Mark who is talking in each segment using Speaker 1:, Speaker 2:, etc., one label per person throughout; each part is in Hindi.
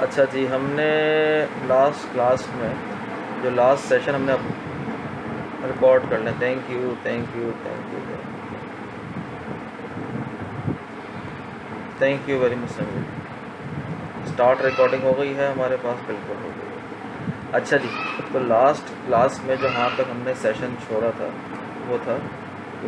Speaker 1: अच्छा जी, हमने लास्ट क्लास में जो लास्ट सेशन हमने रिकॉर्ड कर लें। Thank you thank you thank you thank you very much Sanjay. Start recording हो गई है हमारे पास, बिल्कुल हो गई है। अच्छा जी, तो लास्ट क्लास में जहाँ तक हमने सेशन छोड़ा था वो था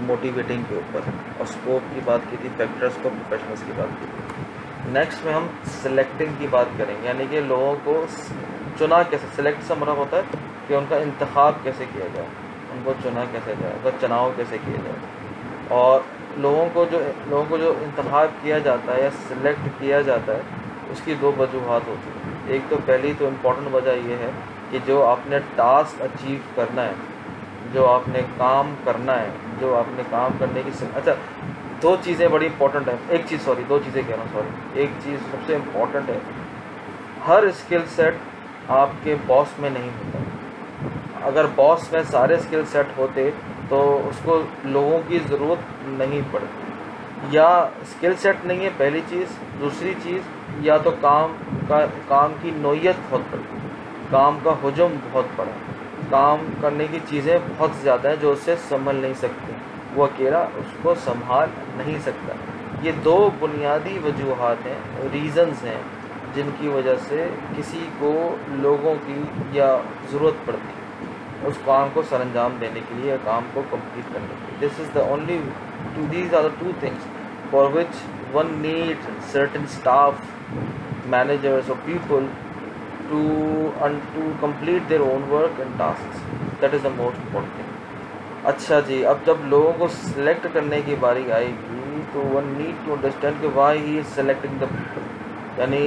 Speaker 1: मोटिवेटिंग के ऊपर, और स्कोप की बात की थी, फैक्टर्स को, प्रोफेशनल्स की बात की थी। नेक्स्ट में हम सिलेक्टिंग की बात करेंगे, यानी कि लोगों को चुना कैसे, सिलेक्ट से मतलब होता है कि उनका इंतखाब कैसे किया जाए, उनको चुना कैसे जाए, उनका चुनाव कैसे किया जाए। और लोगों को जो इंतखाब किया जाता है या सिलेक्ट किया जाता है, उसकी दो वजूहत होती हैं। एक तो पहली तो इम्पॉर्टेंट वजह ये है कि जो आपने टास्क अचीव करना है, जो आपने काम करना है, जो आपने काम करने की अच्छा, दो चीज़ें बड़ी इंपॉर्टेंट है। एक चीज़, सॉरी, दो चीज़ें कह रहा हूँ, सॉरी, एक चीज़ सबसे इम्पॉर्टेंट है, हर स्किल सेट आपके बॉस में नहीं होता। अगर बॉस में सारे स्किल सेट होते तो उसको लोगों की ज़रूरत नहीं पड़ती। या स्किल सेट नहीं है पहली चीज़, दूसरी चीज़ या तो काम की नोयत बहुत बड़ी, काम का हुजूम बहुत बड़ा, काम करने की चीज़ें बहुत ज़्यादा हैं जो उससे संभल नहीं सकते, वो अकेला उसको संभाल नहीं सकता। ये दो बुनियादी वजूहात हैं, रीज़न्स हैं, जिनकी वजह से किसी को लोगों की या ज़रूरत पड़ती है उस काम को सरअंजाम देने के लिए या काम को कंप्लीट करने के लिए। This is the only these are the two things for which one need certain staff, managers or people to complete their own work and tasks. That is the most important thing. अच्छा जी, अब जब लोगों को सिलेक्ट करने की बारी आएगी तो वन नीड टू अंडरस्टैंड कि why he is selecting the people, यानी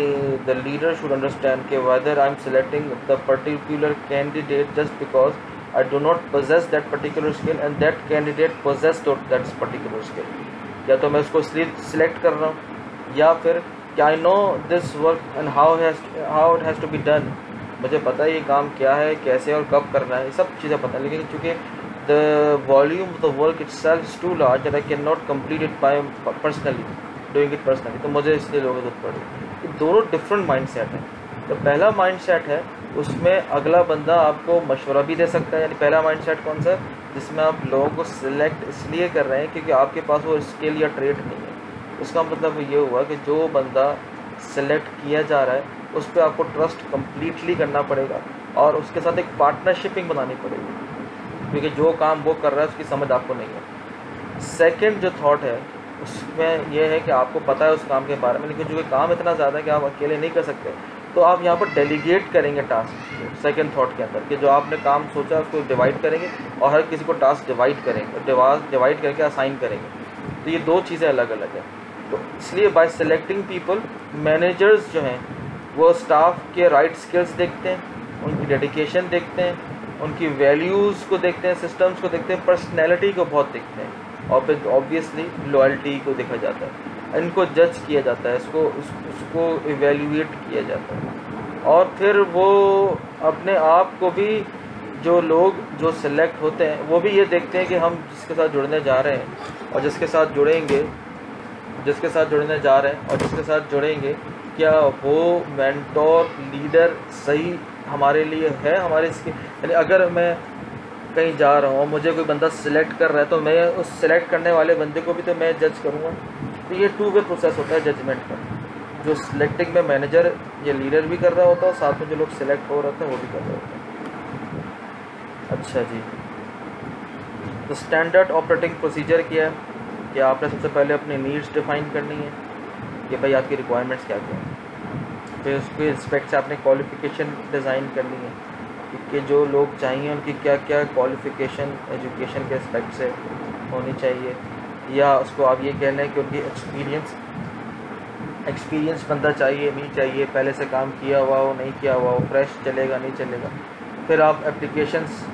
Speaker 1: द लीडर शुड अंडरस्टैंड कि whether I am selecting the particular candidate just because I do not possess that particular skill and that candidate possess that particular skill. या तो मैं उसको सिलेक्ट कर रहा हूँ, या फिर कि I know this work and how it has to be done, मुझे पता है ये काम क्या है, कैसे और कब करना है, ये सब चीज़ें पता है, लेकिन चूँकि the volume of the work itself is too large that I can not complete it by personally doing it personally, तो मुझे इसलिए लोगों की जरूरत पड़ी। ये दोनों डिफरेंट माइंड सेट हैं। तो पहला माइंड सेट है, उसमें अगला बंदा आपको मशवरा भी दे सकता है, यानी पहला माइंड सेट कौन सा है, जिसमें आप लोगों को सिलेक्ट इसलिए कर रहे हैं क्योंकि आपके पास वो स्किल या ट्रेट नहीं है। उसका मतलब ये हुआ कि जो बंदा सेलेक्ट किया जा रहा है उस पर आपको ट्रस्ट कम्प्लीटली करना पड़ेगा और उसके साथ एक पार्टनरशिपिंग बनानी पड़ेगी, क्योंकि जो काम वो कर रहा है उसकी समझ आपको नहीं है। सेकंड जो थॉट है उसमें यह है कि आपको पता है उस काम के बारे में, लेकिन जो काम इतना ज़्यादा है कि आप अकेले नहीं कर सकते, तो आप यहाँ पर डेलीगेट करेंगे टास्क। सेकंड थॉट के अंदर कि जो आपने काम सोचा उसको डिवाइड करेंगे और हर किसी को टास्क डिवाइड करेंगे, डिवाइड करके असाइन करेंगे। तो ये दो चीज़ें अलग अलग हैं। तो इसलिए बाय सेलेक्टिंग पीपल, मैनेजर्स जो हैं वो स्टाफ के राइट स्किल्स देखते हैं, उनकी डेडिकेशन देखते हैं, उनकी वैल्यूज़ को देखते हैं, सिस्टम्स को देखते हैं, पर्सनैलिटी को बहुत देखते हैं, और फिर ऑब्वियसली लॉयल्टी को देखा जाता है। इनको जज किया जाता है, उसको इवेल्युएट किया जाता है। और फिर वो अपने आप को भी, जो लोग जो सिलेक्ट होते हैं वो भी ये देखते हैं कि हम जिसके साथ जुड़ने जा रहे हैं और जिसके साथ जुड़ने जा रहे हैं और जिसके साथ जुड़ेंगे, क्या वो मेंटोर लीडर सही हमारे लिए है, हमारे इसके, यानी अगर मैं कहीं जा रहा हूँ और मुझे कोई बंदा सिलेक्ट कर रहा है तो मैं उस सिलेक्ट करने वाले बंदे को भी तो मैं जज करूँगा। तो ये टू वे प्रोसेस होता है जजमेंट का, जो सिलेक्टिंग में मैनेजर या लीडर भी कर रहा होता है और साथ में जो लोग सिलेक्ट हो रहे थे वो भी कर रहे होते हैं। अच्छा जी, तो स्टैंडर्ड ऑपरेटिंग प्रोसीजर क्या है कि आपने सबसे पहले अपनी नीड्स डिफाइन करनी है कि भाई आपकी रिक्वायरमेंट्स क्या क्या हैं। फिर उसके रिस्पेक्ट से आपने क्वालिफ़िकेशन डिज़ाइन करनी है कि जो लोग चाहिए उनकी क्या क्या क्वालिफ़िकेशन एजुकेशन के रिस्पेक्ट से होनी चाहिए, या उसको आप ये कह लें कि उनकी एक्सपीरियंस बंदा चाहिए नहीं चाहिए, पहले से काम किया हुआ हो नहीं किया हुआ हो, फ्रेश चलेगा नहीं चलेगा। फिर आप एप्लीकेशंस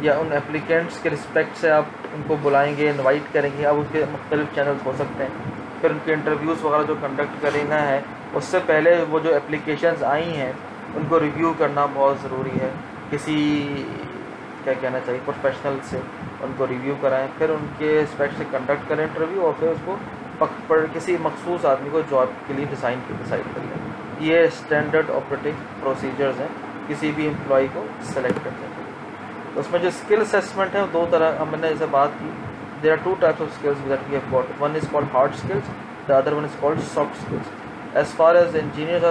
Speaker 1: या उन एप्लीकेंट्स के रिस्पेक्ट से आप उनको बुलाएंगे, इनवाइट करेंगे। अब उसके मुख्तलिफ चैनल्स हो सकते हैं। फिर उनके इंटरव्यूज़ वगैरह जो कंडक्ट करना है, उससे पहले वो जो एप्लीकेशंस आई हैं उनको रिव्यू करना बहुत ज़रूरी है। किसी क्या कहना चाहिए प्रोफेशनल से उनको रिव्यू कराएं, फिर उनके रिस्पेक्ट से कंडक्ट करें इंटरव्यू, और फिर उसको किसी मखसूस आदमी को जॉब के लिए डिसाइड कर लें। ये स्टैंडर्ड ऑपरेटिंग प्रोसीजर्स हैं किसी भी एम्प्लॉय को सेलेक्ट करने के लिए। तो उसमें जो स्किल असेसमेंट है वो दो तरह, हमने जैसे बात की, there are two types of skills that we have got, one is called hard skills, the other one is called soft skills. As far as engineers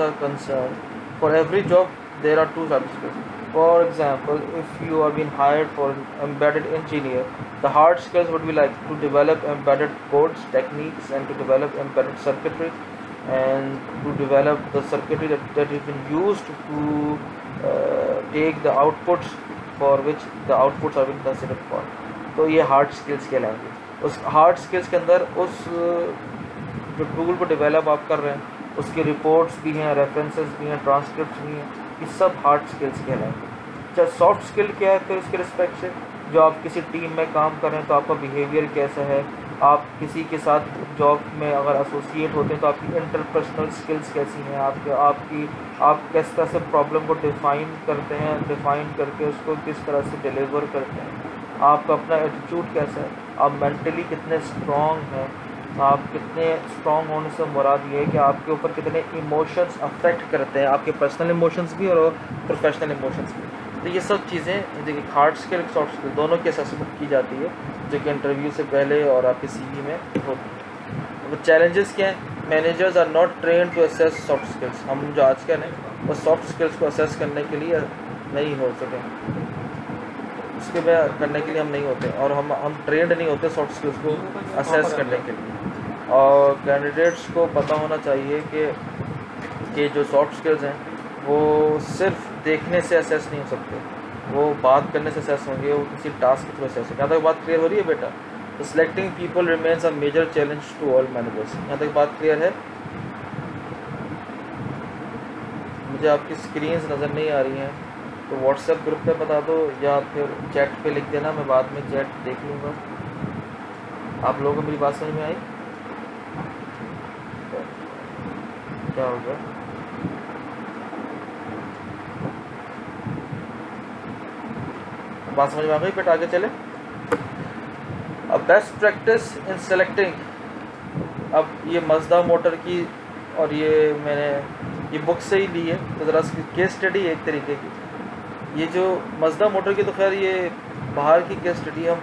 Speaker 1: are concerned, for every job there are two types of skills. For example, if you are being hired for an embedded engineer, the hard skills would be like to develop embedded codes, techniques, and to develop embedded circuitry, and to develop the circuitry that has been used to take the outputs for which the outputs are being considered for. तो ये hard skills कहलाएंगे. उस hard skills के अंदर उस जो टूल को डेवलप आप कर रहे हैं उसकी रिपोर्ट्स भी हैं, रेफरेंसेस भी हैं, ट्रांसक्रिप्ट भी हैं, ये सब हार्ड स्किल्स कहलाएंगे. चाहे सॉफ्ट स्किल क्या है फिर इसके रिस्पेक्ट से, जो आप किसी टीम में काम कर रहे हैं तो आपका बिहेवियर कैसा है, आप किसी के साथ जॉब में अगर एसोसिएट होते हैं तो आपकी इंटरपर्सनल स्किल्स कैसी हैं, आप किस तरह से प्रॉब्लम को डिफ़ाइन करते हैं, डिफ़ाइन करके उसको किस तरह से डिलीवर करते हैं, आपका अपना एटीट्यूड कैसा है, आप मेंटली कितने स्ट्रॉन्ग हैं, आप कितने स्ट्रॉन्ग होने से मुराद ये है कि आपके ऊपर कितने इमोशंस अफेक्ट करते हैं, आपके पर्सनल इमोशंस भी और प्रोफेशनल इमोशंस भी. तो ये सब चीज़ें देखिए हार्ड स्किल सॉफ्ट स्किल दोनों की असेसमेंट की जाती है जो कि इंटरव्यू से पहले और आपके CV में होती है. तो चैलेंजेस क्या हैं? Managers are not train to assess soft skills. हम जो आज के हैं वो सॉफ्ट स्किल्स को असेस करने के लिए नहीं हो सके, उसके में करने के लिए हम नहीं होते और हम ट्रेंड नहीं होते सॉफ्ट स्किल्स को असेस करने के लिए. और कैंडिडेट्स को पता होना चाहिए कि जो सॉफ्ट स्किल्स हैं वो सिर्फ देखने से असेस नहीं हो सकते, वो बात करने से असेस होंगे, वो किसी टास्क के थ्रू असेस होंगे. यहाँ तक बात क्लियर हो रही है बेटा? तो selecting people remains a major challenge to all managers. यहाँ तक बात क्लियर है? मुझे आपकी स्क्रीन्स नज़र नहीं आ रही हैं तो व्हाट्सएप ग्रुप पे बता दो या फिर चैट पे लिख देना, मैं बाद में चैट देख लूँगा. आप लोगों को मेरी बात समझ में आई? क्या होगा? बात समझ में आ गई? बेटा आगे चले. अब बेस्ट प्रैक्टिस इन सेलेक्टिंग. अब ये मज़दा मोटर की और ये मैंने ये बुक से ही ली है तो ज़रा केस स्टडी है एक तरीके की. ये जो मज़दा मोटर की तो खैर ये बाहर की केस स्टडी, हम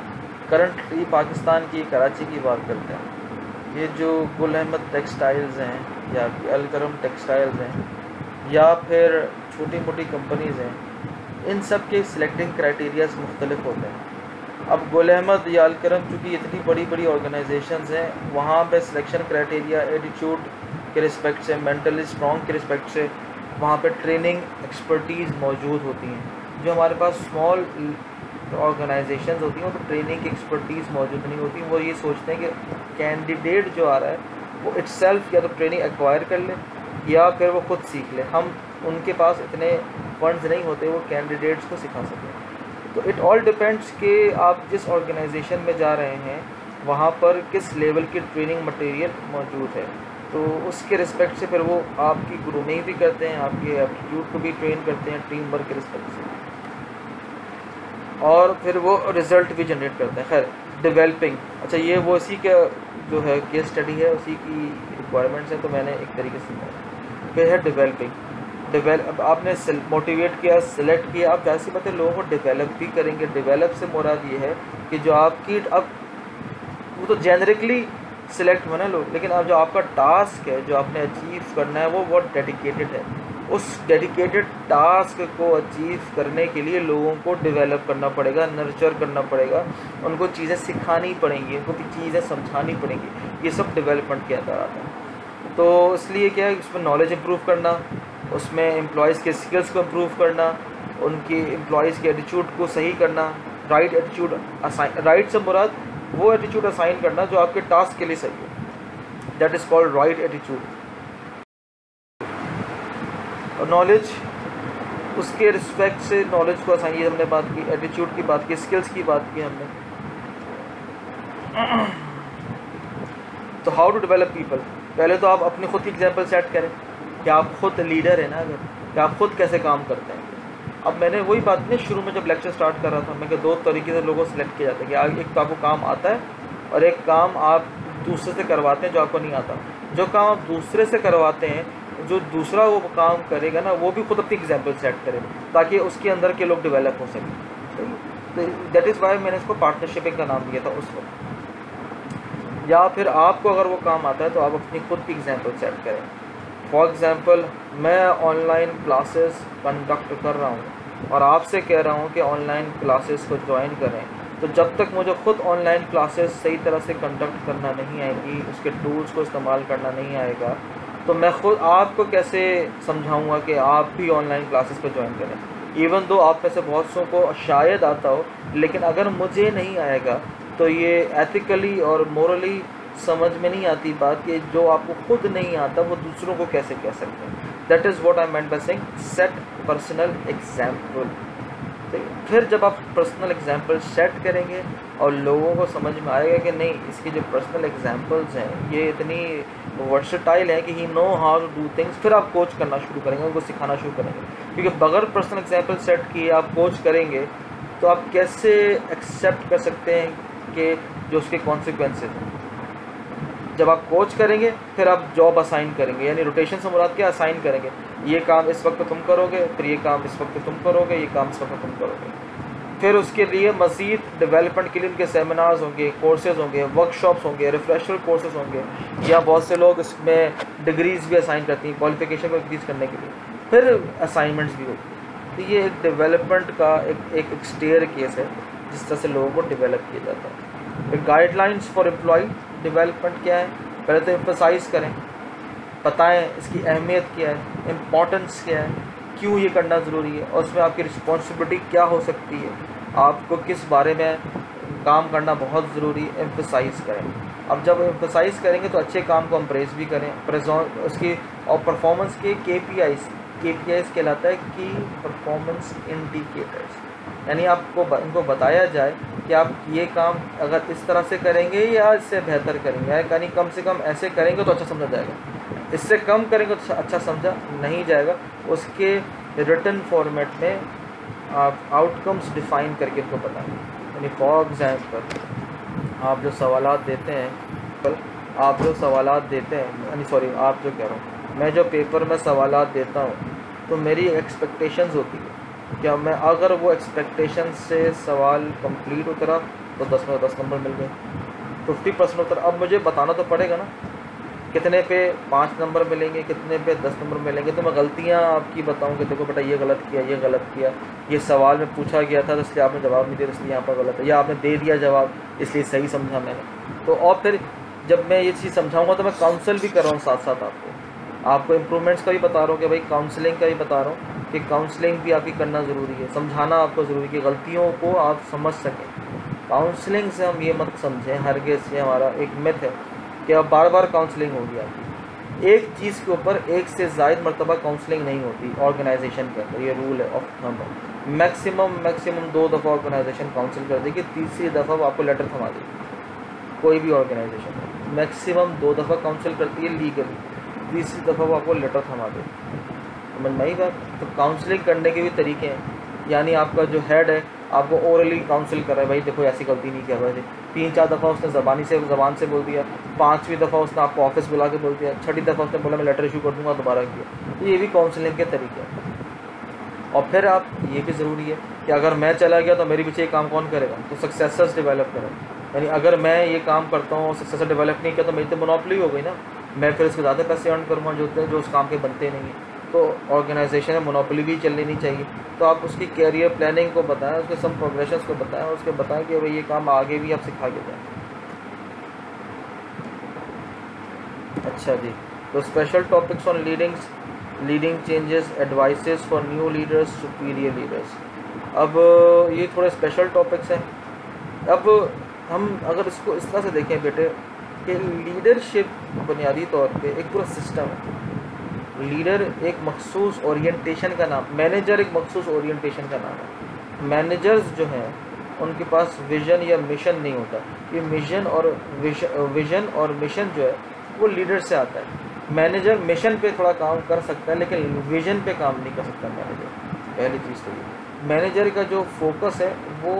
Speaker 1: करंटली पाकिस्तान की कराची की बात करते हैं. ये जो गुल अहमद टेक्सटाइल्स हैं या अलकरम टेक्सटाइल्स हैं या फिर छोटी मोटी कंपनीज़ हैं, इन सब के सिलेक्टिंग क्राइटेरियाज मुख्तलिफ होते हैं. अब गुल अहमद या अलकरम चूँकि इतनी बड़ी बड़ी ऑर्गेनाइजेशंस हैं, वहाँ पे सिलेक्शन क्राइटेरिया एटीट्यूड के रिस्पेक्ट से, मेंटली स्ट्रॉन्ग के रिस्पेक्ट से वहाँ पे ट्रेनिंग एक्सपर्टीज़ मौजूद होती हैं. जो हमारे पास स्मॉल ऑर्गेनाइजेशंस होती हैं वो तो ट्रेनिंग की एक्सपर्टीज़ मौजूद नहीं होती. वो ये सोचते हैं कि कैंडिडेट जो आ रहा है वो इटसेल्फ या तो ट्रेनिंग एक्वायर कर ले या फिर वो खुद सीख ले. हम उनके पास इतने फंड्स नहीं होते वो कैंडिडेट्स को सिखा सकें. तो इट ऑल डिपेंड्स कि आप जिस ऑर्गेनाइजेशन में जा रहे हैं वहाँ पर किस लेवल की ट्रेनिंग मटेरियल मौजूद है. तो उसके रिस्पेक्ट से फिर वो आपकी ग्रूमिंग भी करते हैं, आपके एप्टीट्यूड को भी ट्रेन करते हैं टीम वर्क के रिस्पेक्ट से, और फिर वो रिज़ल्ट भी जनरेट करते हैं. खैर डेवलपिंग, अच्छा ये वो इसी का जो है केस स्टडी है, उसी की रिक्वायरमेंट्स है तो मैंने एक तरीके से फिर है डेवलपिंग. अब आपने मोटिवेट किया, सिलेक्ट किया, आप जैसी बात है लोगों को डेवलप भी करेंगे. डेवलप से मुराद ये है कि जो आपकी अब वो तो जेनरिकली सिलेक्ट होना लोग, लेकिन अब जो आपका टास्क है जो आपने अचीव करना है वो बहुत डेडिकेटेड है. उस डेडिकेटेड टास्क को अचीव करने के लिए लोगों को डेवलप करना पड़ेगा, नर्चर करना पड़ेगा, उनको चीज़ें सिखानी पड़ेंगी, उनको चीज़ें समझानी पड़ेंगी. ये सब डेवलपमेंट के अंदर आता है. तो इसलिए क्या है, उसमें नॉलेज इम्प्रूव करना, उसमें एम्प्लॉयज़ के स्किल्स को इम्प्रूव करना, उनकी एम्प्लॉयज़ के एटीट्यूड को सही करना, राइट एटीट्यूड असाइन, राइट से मुराद वो एटीट्यूड असाइन करना जो आपके टास्क के लिए सही है, that is called right attitude. और नॉलेज, उसके रिस्पेक्ट से नॉलेज को असाइन, ये हमने बात की, एटीट्यूड की बात की, स्किल्स की बात की हमने. तो हाउ टू डेवलप पीपल, पहले तो आप अपनी खुद की एग्जांपल सेट करें कि आप खुद लीडर हैं ना, अगर कि आप खुद कैसे काम करते हैं. अब मैंने वही बात नहीं, शुरू में जब लेक्चर स्टार्ट कर रहा था मैं कि दो तरीके से लोगों को सिलेक्ट किया जाता है कि एक तो आपको काम आता है और एक काम आप दूसरे से करवाते हैं जो आपको नहीं आता. जो काम आप दूसरे से करवाते हैं जो दूसरा वो काम करेगा ना वो भी खुद अपनी एग्जाम्पल सेट करे ताकि उसके अंदर के लोग डेवलप हो सकें। तो दैट इज़ वाई मैंने इसको पार्टनरशिपिंग का नाम दिया था उस वक्त। या फिर आपको अगर वो काम आता है तो आप अपनी खुद की एग्जाम्पल सेट करें। फॉर एग्ज़ाम्पल मैं ऑनलाइन क्लासेस कंडक्ट कर रहा हूँ और आपसे कह रहा हूँ कि ऑनलाइन क्लासेस को ज्वाइन करें, तो जब तक मुझे ख़ुद ऑनलाइन क्लासेस सही तरह से कंडक्ट करना नहीं आएगी, उसके टूल्स को इस्तेमाल करना नहीं आएगा, तो मैं ख़ुद आपको कैसे समझाऊंगा कि आप भी ऑनलाइन क्लासेस को ज्वाइन करें। इवन दो आप में से बहुत सौ को शायद आता हो, लेकिन अगर मुझे नहीं आएगा तो ये एथिकली और मोरली समझ में नहीं आती बात कि जो आपको खुद नहीं आता वो दूसरों को कैसे कह सकते हैं। That is what I meant by saying set personal example. फिर जब आप पर्सनल एग्जाम्पल सेट करेंगे और लोगों को समझ में आएगा कि नहीं इसकी जो पर्सनल एग्जाम्पल्स हैं ये इतनी वर्सटाइल है कि he know how to do things, फिर आप कोच करना शुरू करेंगे, उनको सिखाना शुरू करेंगे। क्योंकि बगैर पर्सनल एग्जाम्पल सेट किए आप कोच करेंगे तो आप कैसे एक्सेप्ट कर सकते हैं कि जो उसके कॉन्सिक्वेंसेज हैं। जब आप कोच करेंगे फिर आप जॉब असाइन करेंगे, यानी रोटेशन से मुराद क्या, असाइन करेंगे। ये काम इस वक्त तुम करोगे, फिर ये काम इस वक्त तुम करोगे, ये काम इस वक्त तुम करोगे। फिर उसके लिए मज़ीद डेवलपमेंट के लिए उनके सेमिनार्स होंगे, कोर्सेज होंगे, वर्कशॉप्स होंगे, रिफ्रेशर कोर्सेज होंगे, या बहुत से लोग इसमें डिग्रीज़ भी असाइन करती हैं क्वालिफिकेशन को इंक्रीज़ करने के लिए, फिर असाइनमेंट्स भी होती हैं। तो ये एक डेवलपमेंट का एक स्टेयर केस है जिस तरह से लोगों को डेवलप किया जाता है। फिर गाइडलाइंस फॉर एम्प्लॉय डेवलपमेंट क्या है, पहले तो एम्फसाइज़ करें, बताएं इसकी अहमियत क्या है, इम्पोर्टेंस क्या है, क्यों ये करना ज़रूरी है, और उसमें आपकी रिस्पॉन्सिबिलिटी क्या हो सकती है, आपको किस बारे में काम करना बहुत ज़रूरी है, एम्फसाइज़ करें। अब जब एम्फसाइज़ करेंगे तो अच्छे काम को हम प्रेज़ भी करें, उसकी और परफॉर्मेंस के KPIs कहलाता है की परफॉर्मेंस इंडिकेटर्स, यानी आपको इनको बताया जाए कि आप ये काम अगर इस तरह से करेंगे या इससे बेहतर करेंगे, यानी कम से कम ऐसे करेंगे तो अच्छा समझा जाएगा, इससे कम करेंगे तो अच्छा समझा नहीं जाएगा। उसके रिटन फॉर्मेट में आप आउटकम्स डिफ़ाइन करके इनको बताएं। यानी फॉर एग्ज़ाम्पल आप जो सवालात देते हैं मैं जो पेपर में सवालात देता हूँ तो मेरी एक्सपेक्टेशंस होती है क्या मैं अगर वो एक्सपेक्टेशन से सवाल कंप्लीट उतरा तो 10 में 10 नंबर मिल गए, 50% उतरा। अब मुझे बताना तो पड़ेगा ना कितने पे 5 नंबर मिलेंगे, कितने पे 10 नंबर मिलेंगे। तो मैं गलतियाँ आपकी बताऊँ कि देखो बेटा ये गलत किया, ये सवाल में पूछा गया था तो इसलिए आपने जवाब नहीं दिया, इसलिए यहाँ पर गलत है, या आपने दे दिया जवाब इसलिए सही समझा मैंने। तो और फिर जब मैं ये चीज़ समझाऊँगा तो मैं काउंसल भी कर रहा हूँ साथ साथ आपको इम्प्रूवमेंट्स का भी बता रहा हूँ कि भाई काउंसलिंग का भी बता रहा हूँ कि काउंसलिंग भी आपकी करना ज़रूरी है, समझाना आपको ज़रूरी है कि गलतियों को आप समझ सकें। काउंसलिंग से हम ये मत समझें, हरगिज़ ये हमारा एक मिथ है कि अब बार बार काउंसलिंग होगी आपकी। एक चीज़ के ऊपर एक से ज़ायद मरतबा काउंसलिंग नहीं होती ऑर्गेनाइजेशन के अंदर, ये रूल है ऑफ थंब। मैक्सिमम 2 दफ़ा ऑर्गेनाइजेशन काउंसिल कर देगी, तीसरी दफ़ा वो आपको लेटर थमा देगी। कोई भी ऑर्गेनाइजेशन मैक्सिमम 2 दफ़ा काउंसिल करती है लीगली, तीसरी दफ़ा वो आपको लेटर थमा देगी। समझ में आई बात? तो काउंसलिंग करने के भी तरीके हैं, यानी आपका जो हेड है आपको ओरली काउंसिल कर रहा है, भाई देखो ऐसी गलती नहीं किया भाई। 3-4 दफ़ा उसने ज़बान से बोल दिया, 5वीं दफ़ा उसने आपको ऑफिस बुला के बोल दिया, 6ठी दफ़ा उसने बोला मैं लेटर इशू कर दूँगा, दोबारा किया। तो ये भी काउंसलिंग के तरीके हैं। और फिर आप ये भी ज़रूरी है कि अगर मैं चला गया तो मेरे पीछे ये काम कौन करेगा, तो सक्सेसर्स डेवलप करें। यानी अगर मैं ये काम करता हूँ सक्सेसर डेवलप नहीं किया तो मेरी तो मोनोपोली हो गई ना, मैं फिर इसके ज़्यादा पैसे अर्न करूँगा जो उस काम के बनते नहीं हैं। तो ऑर्गेनाइजेशन में मोनोपोली भी चलनी नहीं चाहिए। तो आप उसकी कैरियर प्लानिंग को बताएं, उसके सम प्रोग्रेशन को बताएं, उसके बताएं कि भाई ये काम आगे भी आप सिखा के जाएँ। अच्छा जी, तो special topics on leading changes, advices for new leaders, superior leaders. अब ये थोड़े स्पेशल टॉपिक्स हैं। अब हम अगर इसको इस तरह से देखें बेटे कि लीडरशिप बुनियादी तौर पे एक पूरा सिस्टम है। लीडर एक मखसूस ओरिएंटेशन का नाम, मैनेजर एक मखसूस ओरिएंटेशन का नाम है। मैनेजर्स जो हैं उनके पास विज़न या मिशन नहीं होता। ये विज़न और मिशन जो है वो लीडर से आता है। मैनेजर मिशन पे थोड़ा काम कर सकता है लेकिन विज़न पे काम नहीं कर सकता मैनेजर। पहली चीज़ तो ये, मैनेजर का जो फोकस है वो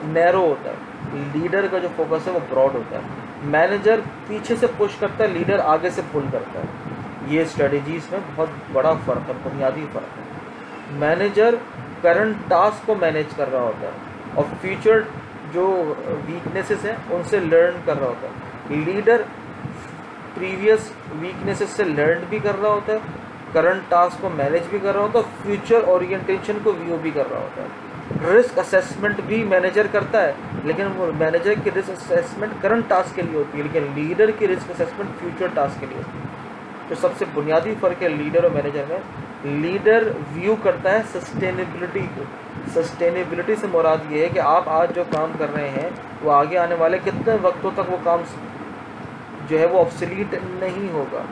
Speaker 1: नैरो होता है, लीडर का जो फोकस है वो ब्रॉड होता है। मैनेजर पीछे से पुश करता है, लीडर आगे से पुल करता है। ये स्ट्रेटजीज में बहुत बड़ा फ़र्क है, बुनियादी फ़र्क है। मैनेजर करंट टास्क को मैनेज कर रहा होता है और फ्यूचर जो वीकनेसेस हैं उनसे लर्न कर रहा होता है। लीडर प्रीवियस वीकनेसेस से लर्न भी कर रहा होता है, करंट टास्क को मैनेज भी कर रहा होता है, फ्यूचर ओरिएंटेशन को व्यू भी कर रहा होता है। रिस्क असेसमेंट भी मैनेजर करता है, लेकिन वो मैनेजर की रिस्क असेसमेंट करंट टास्क के लिए होती है, लेकिन लीडर की रिस्क असेसमेंट फ्यूचर टास्क के लिए होती है। तो सबसे बुनियादी फ़र्क है लीडर और मैनेजर में। लीडर व्यू करता है सस्टेनेबिलिटी को। सस्टेनेबिलिटी से मुराद ये है कि आप आज जो काम कर रहे हैं वो आगे आने वाले कितने वक्तों तक वो काम जो है वो ऑब्सोलीट नहीं होगा,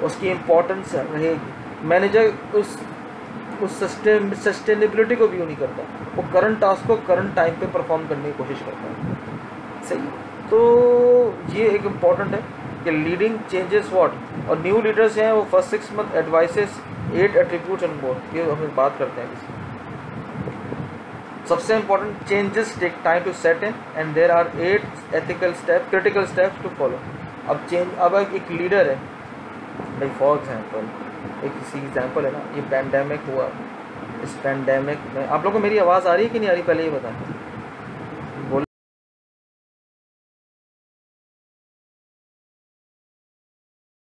Speaker 1: उसकी इम्पोर्टेंस रहेगी। मैनेजर उस सस्टेनेबिलिटी को व्यू नहीं करता, वो करंट टास्क को करंट टाइम पे परफॉर्म करने की कोशिश करता है। सही, तो ये एक इम्पॉर्टेंट है कि लीडिंग चेंजेस व्हाट। और न्यू लीडर्स हैं वो first 6 month advices 8 attributes on board, ये हम बात करते हैं इसकी। सबसे important, changes take time to set in and there are 8 ethical step critical steps to follow. अब एक लीडर है भाई, फॉर एग्जाम्पल एक एग्जाम्पल है ना, ये पैंडेमिक हुआ, इस पैंडेमिक में आप लोगों को मेरी आवाज़ आ रही है कि नहीं आ रही, पहले ये बताएं।